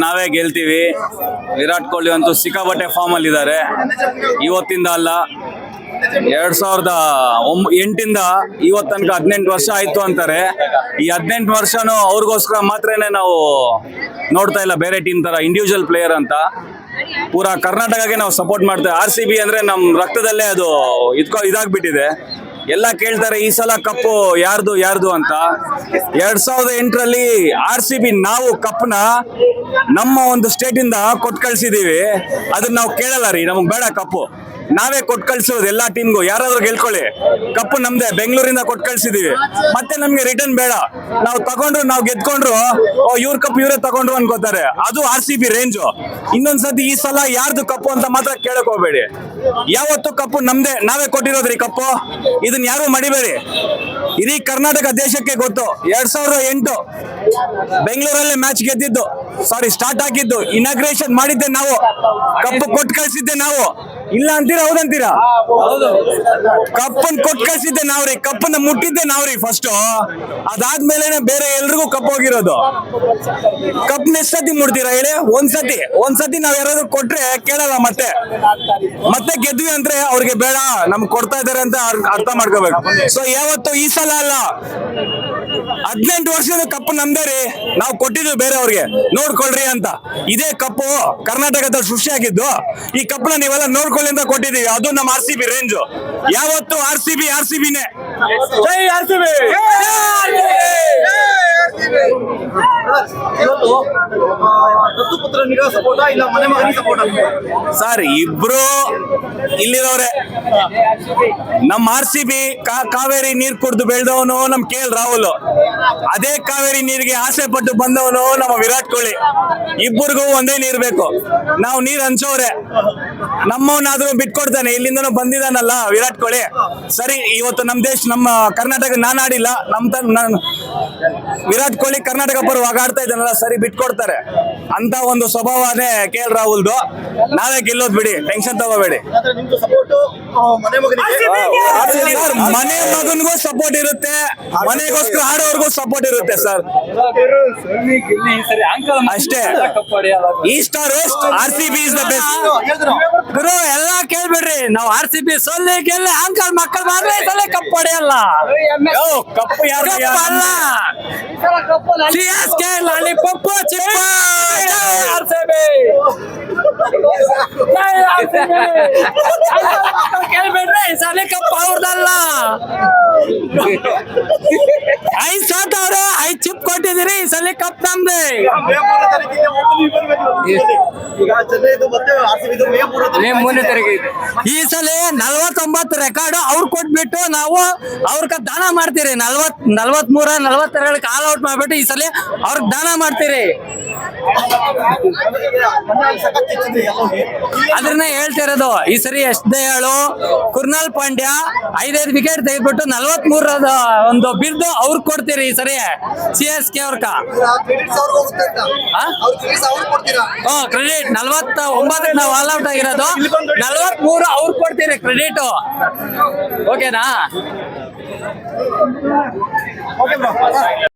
ನಾವೇ ಗೆಲ್ತೀವಿ. ವಿರಾಟ್ ಕೊಹ್ಲಿ ಅಂತೂ ಸಿಕ್ಕಾಪಟ್ಟೆ ಫಾರ್ಮ್ ಅಲ್ಲಿ ಇದ್ದಾರೆ. ಇವತ್ತಿಂದ ಅಲ್ಲ, 2008 ಇವತ್ತು ತನಕ 18 ವರ್ಷ ಆಯ್ತು ಅಂತಾರೆ. ಈ 18 ವರ್ಷನೂ ಅವ್ರಿಗೋಸ್ಕರ ಮಾತ್ರನೇ ನಾವು ನೋಡ್ತಾ ಇಲ್ಲ, ಬೇರೆ ಟೀಮ್ ತರ ಇಂಡಿವಿಜುವಲ್ ಪ್ಲೇಯರ್ ಅಂತ. ಪೂರಾ ಕರ್ನಾಟಕಕ್ಕೆ ನಾವು ಸಪೋರ್ಟ್ ಮಾಡ್ತೇವೆ. RCB ಅಂದ್ರೆ ನಮ್ಮ ರಕ್ತದಲ್ಲೇ ಅದು ಇದಾಗ್ಬಿಟ್ಟಿದೆ. ಎಲ್ಲ ಕೇಳ್ತಾರೆ ಈ ಸಲ ಕಪ್ಪು ಯಾರ್ದು ಅಂತ. 2008ರಲ್ಲಿ RCB ನಾವು ಕಪ್ನ ನಮ್ಮ ಒಂದು ಸ್ಟೇಟ್ ಇಂದ ಕೊಟ್ಟು ಕಳ್ಸಿದೀವಿ. ಅದನ್ನ ನಾವು ಕೇಳಲ್ಲ ರೀ, ನಮಗ್ ಬೇಡ ಕಪ್ಪು, ನಾವೇ ಕೊಟ್ಟು ಕಳ್ಸೋದು ಎಲ್ಲಾ ಟೀಮ್ಗೂ. ಯಾರಾದ್ರೂ ಗೆಲ್ಕೊಳ್ಳಿ, ಕಪ್ಪು ನಮ್ದೆ, ಬೆಂಗಳೂರಿಂದ ಕೊಟ್ಟು ಕಳ್ಸಿದೀವಿ. ಮತ್ತೆ ನಮ್ಗೆ ರಿಟರ್ನ್ ಬೇಡ. ನಾವು ತಗೊಂಡ್ರು, ನಾವು ಗೆದ್ಕೊಂಡ್ರು, ಇವ್ರ ಕಪ್ ಇವರೇ ತಗೊಂಡ್ರು ಅನ್ಕೋತಾರೆ. ಅದು RCB ರೇಂಜು. ಇನ್ನೊಂದ್ಸತಿ ಈ ಸಲ ಯಾರ್ದು ಕಪ್ಪು ಅಂತ ಮಾತ್ರ ಕೇಳಕ್ ಹೋಗ್ಬೇಡಿ. ಯಾವತ್ತು ಕಪ್ಪು ನಮ್ದೆ, ನಾವೇ ಕೊಟ್ಟಿರೋದ್ರಿ ಕಪ್ಪು. ಇದನ್ನ ಯಾರು ಮಡಿಬೇಡಿ. ಇಡೀ ಕರ್ನಾಟಕ ದೇಶಕ್ಕೆ ಗೊತ್ತು. 2008 ಬೆಂಗಳೂರಲ್ಲೇ ಮ್ಯಾಚ್ ಗೆದ್ದಿದ್ದು, ಸ್ಟಾರ್ಟ್ ಆಗಿದ್ದು, ಇನಾಗ್ರೇಷನ್ ಮಾಡಿದ್ದೆ ನಾವು, ಕಪ್ಪು ಕೊಟ್ಟು ಕಳ್ಸಿದ್ದೆ ನಾವು. ಇಲ್ಲ ಅಂತೀರಾ? ಹೌದಂತೀರಾ? ಕಪ್ಪನ್ ಕೊಟ್ಟು ಕಳ್ಸಿದ್ದೆ ನಾವ್ರಿ, ಕಪ್ಪನ್ನ ಮುಟ್ಟಿದ್ದೆ ನಾವ್ರಿ ಫಸ್ಟ್. ಅದಾದ್ಮೇಲೆ ಬೇರೆ ಎಲ್ರಿಗೂ ಕಪ್ ಹೋಗಿರೋದು. ಕಪ್ನ ಎಷ್ಟ್ ಸತಿ ಮುಡ್ತೀರಾ ಹೇಳಿ? ಒಂದ್ಸತಿ ನಾವ್ ಯಾರಾದ್ರೂ ಕೊಟ್ರೆ ಕೇಳಲ್ಲ. ಮತ್ತೆ ಗೆದ್ವಿ ಅಂದ್ರೆ ಅವ್ರಿಗೆ ಬೇಡ, ನಮ್ಗೆ ಕೊಡ್ತಾ ಇದಾರೆ ಅಂತ ಅರ್ಥ ಮಾಡ್ಕೋಬೇಕು. ಸೊ ಯಾವತ್ತು ಈ ಸಲ ಅಲ್ಲ, 18 ವರ್ಷದ ಕಪ್ಪು ನಮ್ದೇ ರೀ. ನಾವು ಕೊಟ್ಟಿದ್ವಿ ಬೇರೆ ಅವ್ರಿಗೆ, ನೋಡ್ಕೊಳ್ರಿ ಅಂತ. ಇದೇ ಕಪ್ಪು ಕರ್ನಾಟಕದಲ್ಲಿ ಸೃಷ್ಟಿಯಾಗಿದ್ದು. ಈ ಕಪ್ಪನ ನೀವೆಲ್ಲ ನೋಡ್ಕೊಳ್ಳಿ ಅಂತ ಕೊಟ್ಟಿದೀವಿ. ಅದು ನಮ್ಮ RCB ರೇಂಜು. ಯಾವತ್ತು RCBನೇ. ಜೈ RCB. ಸರ್, ಇಬ್ರು ಇಲ್ಲಿರೋರೆ. ನಮ್ಮ RCB ಕಾವೇರಿ ನೀರ್ ಕುಡ್ದು ಬೆಳೆದವನು ನಮ್ KL ರಾಹುಲ್. ಅದೇ ಕಾವೇರಿ ನೀರಿಗೆ ಆಸೆ ಪಟ್ಟು ಬಂದವನು ನಮ್ಮ ವಿರಾಟ್ ಕೊಹ್ಲಿ. ಇಬ್ಬರಿಗೂ ಒಂದೇ ನೀರ್ ಬೇಕು. ನಾವು ನೀರ್ ಹಂಚೋರೆ. ನಮ್ಮವನಾದ್ರೂ ಬಿಟ್ಕೊಡ್ತಾನೆ. ಇಲ್ಲಿಂದನೂ ಬಂದಿದ್ದಾನಲ್ಲ ವಿರಾಟ್ ಕೊಹ್ಲಿ. ಸರಿ, ಇವತ್ತು ನಮ್ ದೇಶ, ನಮ್ಮ ಕರ್ನಾಟಕ ನಾನು ಆಡಿಲ್ಲ, ವಿರಾಟ್ ಕೊಹ್ಲಿ ಕರ್ನಾಟಕ ಪರವಾಗಿ ಆಡ್ತಾ ಇದ್ದಾನಲ್ಲ, ಸರಿ ಬಿಟ್ಕೊಡ್ತಾರೆ ಅಂತ ಒಂದು ಸ್ವಭಾವನೇ KL ರಾಹುಲ್ದು. ನಾವೇ ಗೆಲ್ಲೋದ್ ಬಿಡಿ, ಟೆನ್ಷನ್ ತಗೋಬೇಡಿ. ಮನೆ ಮಗನ್ಗೂ ಸಪೋರ್ಟ್ ಇರುತ್ತೆ, ಮನೆಗೋಸ್ಕರ ಆಡೋರ್ಗೂ ಸಪೋರ್ಟ್ ಇರುತ್ತೆ ಸರ್. ಅಷ್ಟೇ. East or west, RCB is the best. ಗುರು ಎಲ್ಲ ಕೇಳ್ಬಿಡ್ರಿ, ನಾವು RCB ಸೊಲ್ಲಿ ಗೆಲ್ಲಿ ಅಂಕಲ್ ಮಕ್ಕಳು ಮಾತ್ರ ಸಲ ಕಪ್ ಹೊಡೆಯಲ್ಲ. ಕಪ್ಪು ಯಾರು ಅಲ್ಲ, CSK ಲಾಲಿಪಾಪ್ ಚಿಪ್ಪ. ಕೇಳ್ಬಿಡ್ರಿ, ಸಲ ಕಪ್ ಅವ್ರದಲ್ಲ. 5 ಸೋತವ್ರೆ, 5 ಚಿಪ್ ಕೊಟ್ಟಿದ್ದೀರಿ, ಈ ಸಲ ಕಪ್ ನಮ್ದೆ. ಈ ಸಲ 49 ರೆಕಾರ್ಡ್ ಅವ್ರು ಕೊಟ್ಬಿಟ್ಟು ನಾವು ಅವ್ರಿಗೆ ದಾನ ಮಾಡ್ತೀರಿ. 43 42 ಆಲ್ ಔಟ್ ಮಾಡ್ಬಿಟ್ಟು ಈ ಸಲ ಅವ್ರಿಗೆ ದಾನ ಮಾಡ್ತೀರಿ. ಅದನ್ನ ಹೇಳ್ತಿರೋದು. ಈ ಸರಿ ಎಷ್ಟೇ ಹೇಳು, ಕುರ್ನಾಲ್ ಪಾಂಡ್ಯ 5 ವಿಕೆಟ್ ತೆಗೆದ್ಬಿಟ್ಟು 43 ಒಂದು ಬಿರ್ದು ಅವ್ರಿಗೆ ಕೊಡ್ತೀರಿ ಈ ಸರಿ CSK ಅವ್ರಕ. ಕ್ರೆಡಿಟ್ 49 ನಾವು ಆಲ್ ಔಟ್ ಆಗಿರೋದು, 43 ಅವ್ರಿಗೆ ಕೊಡ್ತೀರಿ ಕ್ರೆಡಿಟ್. ಓಕೆನಾ?